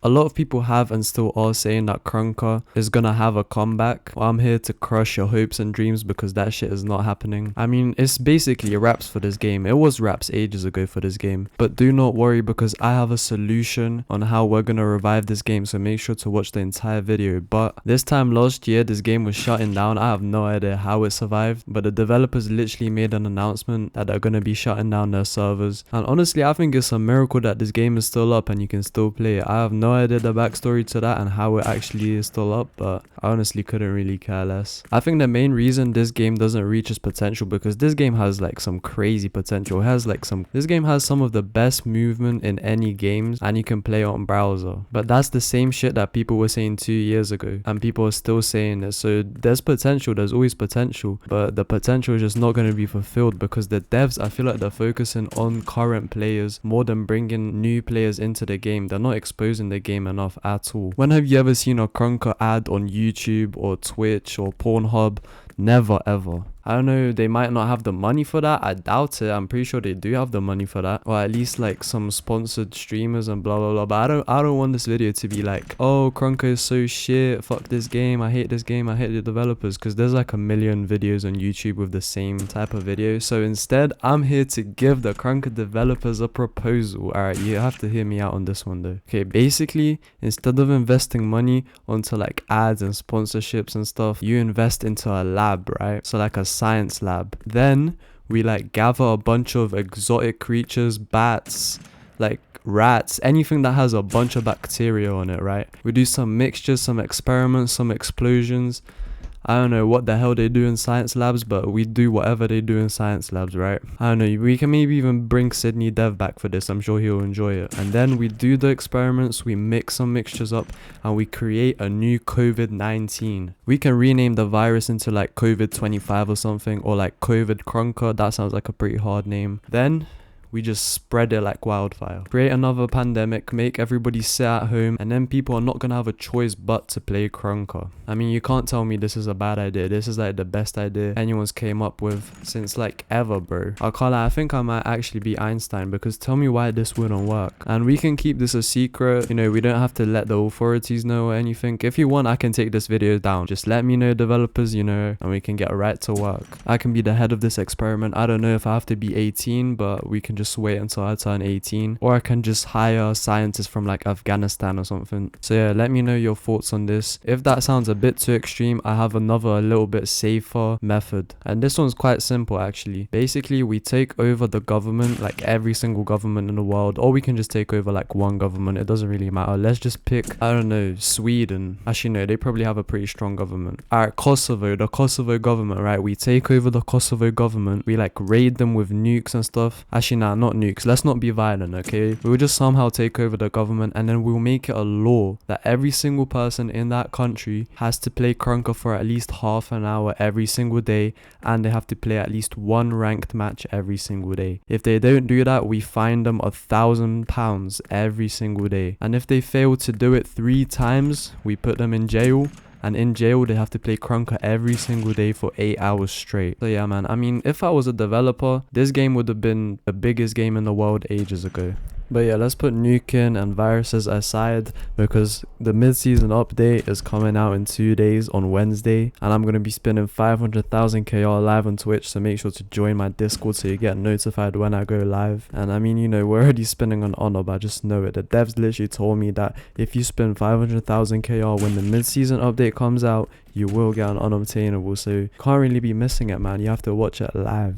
A lot of people have and still are saying that Krunker is gonna have a comeback. Well, I'm here to crush your hopes and dreams because that shit is not happening. I mean, it's basically wraps for this game. It was wraps ages ago for this game. But do not worry because I have a solution on how we're gonna revive this game, so make sure to watch the entire video. But this time last year, this game was shutting down. I have no idea how it survived, but the developers literally made an announcement that they're gonna be shutting down their servers. And honestly, I think it's a miracle that this game is still up and you can still play it. I have no idea the backstory to that and how it actually is still up, but I honestly couldn't really care less. I think the main reason this game doesn't reach its potential because this game has like some crazy potential. This game has some of the best movement in any games and you can play it on browser. But that's the same shit that people were saying 2 years ago and people are still saying it. So there's potential, there's always potential, but the potential is just not going to be fulfilled because the devs, I feel like they're focusing on current players more than bringing new players into the game. They're not exposing the game enough at all. When have you ever seen a Krunker ad on YouTube or Twitch or Pornhub? Never ever. I don't know, they might not have the money for that. I doubt it. I'm pretty sure they do have the money for that. Or at least like some sponsored streamers and blah blah blah. But I don't want this video to be like, oh, Krunker is so shit, fuck this game, I hate this game, I hate the developers, because there's like a million videos on YouTube with the same type of video. So instead, I'm here to give the Krunker developers a proposal. Alright, you have to hear me out on this one though. Okay, basically, instead of investing money onto like ads and sponsorships and stuff, you invest into a lab, right? So like a science lab. Then we like gather a bunch of exotic creatures, bats, like rats, anything that has a bunch of bacteria on it, right? We do some mixtures, some experiments, some explosions. I don't know what the hell they do in science labs, but we do whatever they do in science labs, right? I don't know, we can maybe even bring Sydney Dev back for this. I'm sure he'll enjoy it. And then we do the experiments, we mix some mixtures up, and we create a new COVID-19. We can rename the virus into like COVID-25 or something, or like COVID Krunker. That sounds like a pretty hard name. Then we just spread it like wildfire. Create another pandemic, make everybody sit at home, and then people are not gonna have a choice but to play Krunker. I mean, you can't tell me this is a bad idea. This is like the best idea anyone's came up with since like ever, bro. I can't lie, I think I might actually be Einstein, because tell me why this wouldn't work. And we can keep this a secret, you know, we don't have to let the authorities know or anything. If you want, I can take this video down. Just let me know, developers, you know, and we can get right to work. I can be the head of this experiment. I don't know if I have to be 18, but we can just wait until I turn 18, or I can just hire scientists from like Afghanistan or something. So yeah, let me know your thoughts on this. If that sounds a bit too extreme, I have another a little bit safer method, and this one's quite simple actually. Basically, we take over the government, like every single government in the world, or we can just take over like one government. It doesn't really matter. Let's just pick, I don't know, Sweden. Actually no, they probably have a pretty strong government. Alright, Kosovo, the Kosovo government, right? We take over the Kosovo government, we like raid them with nukes and stuff. Actually nah, not nukes. Let's not be violent, okay? We'll just somehow take over the government, and then we'll make it a law that every single person in that country has to play Krunker for at least half an hour every single day, and they have to play at least one ranked match every single day. If they don't do that, we fine them £1,000 every single day. And if they fail to do it 3 times, we put them in jail. And in jail, they have to play Krunker every single day for 8 hours straight. So yeah, man, I mean, if I was a developer, this game would have been the biggest game in the world ages ago. But yeah, let's put nuking and viruses aside, because the mid-season update is coming out in 2 days on Wednesday, and I'm going to be spinning 500,000 KR live on Twitch, so make sure to join my Discord so you get notified when I go live. And I mean, you know, we're already spinning on Honor, but I just know it. The devs literally told me that if you spin 500,000 KR when the mid-season update comes out, you will get an unobtainable, so can't really be missing it, man. You have to watch it live.